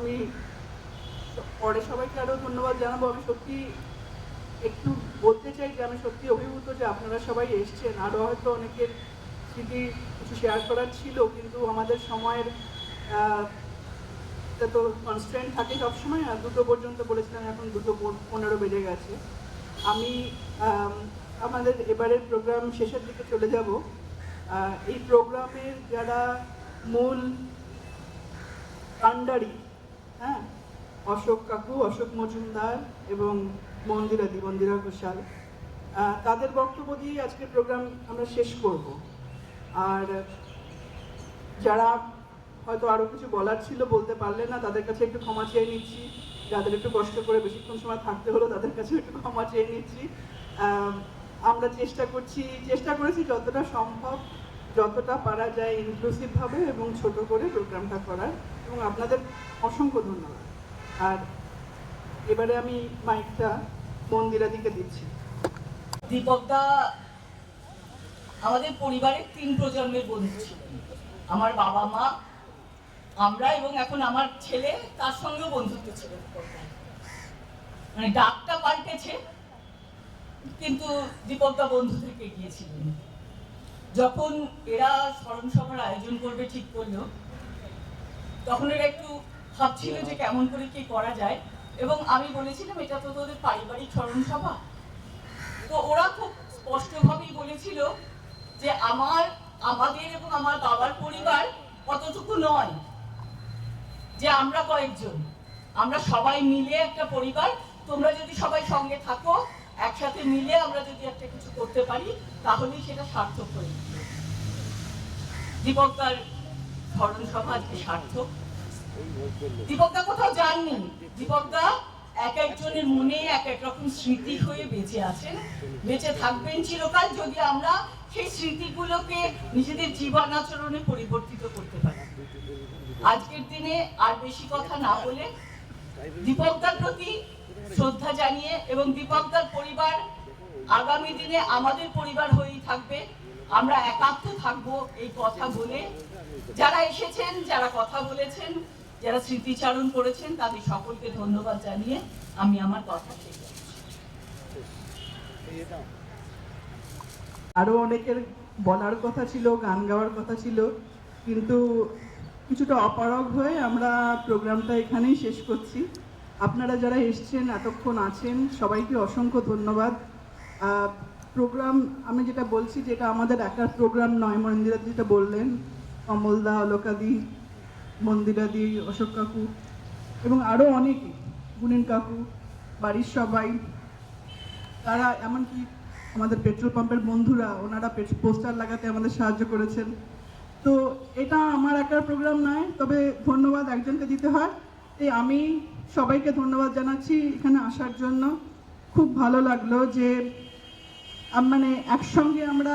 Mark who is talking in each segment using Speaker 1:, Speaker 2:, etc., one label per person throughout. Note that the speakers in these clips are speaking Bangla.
Speaker 1: আমি পরে সবাইকে আরও ধন্যবাদ জানাবো। আমি সত্যি একটু বলতে চাই যে আমি সত্যি অভিভূত যে আপনারা সবাই এসছেন। আরও হয়তো অনেকের স্মৃতি কিছু শেয়ার করার ছিল, কিন্তু আমাদের সময়ের তো কনস্ট্যান্ট থাকে সবসময়। আর 2টো পর্যন্ত বলেছিলাম, এখন 2:15 বেজে গেছে। আমি আমাদের এবারের প্রোগ্রাম শেষের দিকে চলে যাব। এই প্রোগ্রামের যারা মূল কাণ্ডারি, হ্যাঁ, অশোক কাকু, অশোক মজুমদার এবং মন্দিরা ঘোষাল, তাদের বক্তব্য দিয়ে আজকের প্রোগ্রাম আমরা শেষ করব। আর যারা হয়তো আরও কিছু বলার ছিল বলতে পারলেন না, তাদের কাছে একটু ক্ষমা চেয়ে নিচ্ছি। যাদের একটু কষ্ট করে বেশিক্ষণ সময় থাকতে হলো তাদের কাছে একটু ক্ষমা চেয়ে নিচ্ছি। আমরা চেষ্টা করেছি যতটা সম্ভব, যতটা পারা যায় ইনক্লুসিভভাবে এবং ছোট করে প্রোগ্রামটা করার, এবং আপনাদের অসংখ্য ধন্যবাদ। আর এবারে আমি মাইকটা মন্দিরাদিকে দিচ্ছি।
Speaker 2: দীপকদা আমাদের পরিবারের 3 প্রজন্মের বন্ধু ছিলেন। আমার বাবা মা, আমরা এবং এখন আমার ছেলে, তার সঙ্গেও বন্ধুত্ব ছিল। মানে ডাকটা পাল্টেছে, কিন্তু দীপকদা বন্ধু থেকে গিয়েছিলেন। যখন এরা স্মরণ সভার আয়োজন করবে ঠিক করলো, তখন এরা একটু ভাবছিল যে কেমন করে কি করা যায়, এবং আমি বলেছিলাম এটা তো তোদের পারিবারিক স্মরণ সভা। তো ওরা খুব স্পষ্টভাবেই বলেছিল যে আমাদের এবং আমার বাবার পরিবার অতটুকু নয় যে আমরা কয়েকজন, আমরা সবাই মিলে একটা পরিবার। তোমরা যদি সবাই সঙ্গে থাকো, একসাথে মিলে আমরা যদি একটা কিছু করতে পারি, তাহলেই সেটা সার্থক হয়ে যাবে। দীপকদার স্মরণ সভা আজকে সার্থক। দীপকদা কোথাও যাননি। দীপকদা এক একজনের মনে এক এক রকম স্মৃতি হয়ে বেঁচে আছেন, বেঁচে থাকবেন চিরকাল, যদি আমরা সেই স্মৃতিগুলোকে নিজেদের জীবন আচরণে পরিবর্তিত করতে পারি। আজকের দিনে আর বেশি কথা না বলে দীপকদার প্রতি শ্রদ্ধা জানিয়ে, এবং দীপকদার পরিবার আগামী দিনে আমাদের পরিবার হয়েই থাকবে, আমরা একাত্ম থাকবো এই কথা বলে, যারা এসেছেন, যারা কথা বলেছেন, যারা স্মৃতিচারণ করেছেন, তাদের সকলকে ধন্যবাদ জানিয়ে আমি আমার কথা শেষ করছি।
Speaker 1: আরও অনেকের বলার কথা ছিল, গান গাওয়ার কথা ছিল, কিন্তু কিছুটা অপারগ হয়ে আমরা প্রোগ্রামটা এখানেই শেষ করছি। আপনারা যারা এসছেন, এতক্ষণ আছেন, সবাইকে অসংখ্য ধন্যবাদ। প্রোগ্রাম আমি যেটা বলছি, যেটা আমাদের একার প্রোগ্রাম নয়। মন্দিরাদি যেটা বললেন, কমলদা, অলোকাদি, মন্দিরাদি, অশোক কাকু এবং আরও অনেকে, গুনিন কাকু, বাড়ির সবাই, তারা এমনকি আমাদের পেট্রোল পাম্পের বন্ধুরা, ওনারা পোস্টার লাগাতে আমাদের সাহায্য করেছেন। তো এটা আমার একার প্রোগ্রাম নয়, তবে ধন্যবাদ একজনকে দিতে হয়। এই আমি সবাইকে ধন্যবাদ জানাচ্ছি এখানে আসার জন্য। খুব ভালো লাগলো যে মানে একসঙ্গে আমরা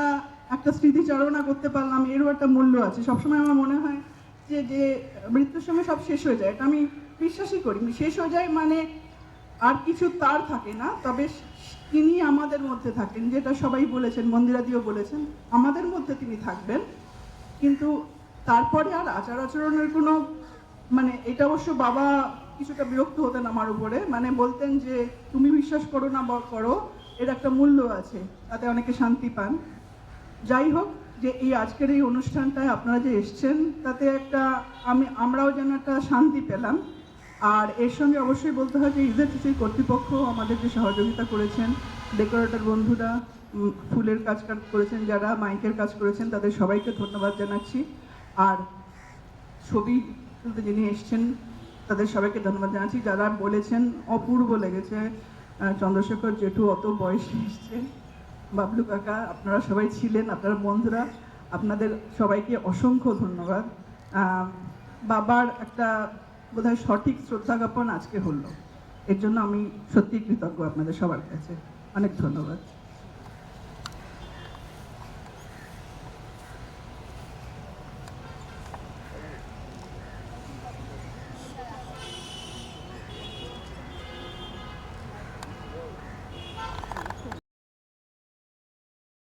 Speaker 1: একটা স্মৃতিচারণা করতে পারলাম, এরও একটা মূল্য আছে। সবসময় আমার মনে হয় যে মৃত্যুর সময় সব শেষ হয়ে যায়, এটা আমি বিশ্বাসই করি। শেষ হয়ে যায় মানে আর কিছু তার থাকে না, তবে তিনি আমাদের মধ্যে থাকেন, যেটা সবাই বলেছেন, মন্দিরাদিও বলেছেন, আমাদের মধ্যে তিনি থাকবেন। কিন্তু তারপরে আর আচার আচরণের কোনো মানে, এটা অবশ্য বাবা কিছুটা বিরক্ত হতেন আমার উপরে, মানে বলতেন যে তুমি বিশ্বাস করো না বা করো, এর একটা মূল্য আছে, তাতে অনেকে শান্তি পান। যাই হোক, যে এই আজকের এই অনুষ্ঠানটায় আপনারা যে এসছেন, তাতে একটা আমরাও যেন একটা শান্তি পেলাম। আর এর সঙ্গে অবশ্যই বলতে হয় যে ইউজেটিসির কর্তৃপক্ষ আমাদের যে সহযোগিতা করেছেন, ডেকোরেটর বন্ধুরা ফুলের কাজ করেছেন, যারা মাইকের কাজ করেছেন, তাদের সবাইকে ধন্যবাদ জানাচ্ছি। আর ছবি তুলতে যিনি এসছেন, তাদের সবাইকে ধন্যবাদ জানাচ্ছি। যারা বলেছেন অপূর্ব লেগেছে, চন্দ্রশেখর জেঠু অত বয়সে এসছে, বাবলু কাকা, আপনারা সবাই ছিলেন, আপনারা বন্ধুরা, আপনাদের সবাইকে অসংখ্য ধন্যবাদ। বাবার একটা বোধহয় সঠিক শ্রদ্ধা জ্ঞাপন আজকে হলো, এর জন্য আমি সত্যি কৃতজ্ঞ আপনাদের সবার কাছে। অনেক ধন্যবাদ।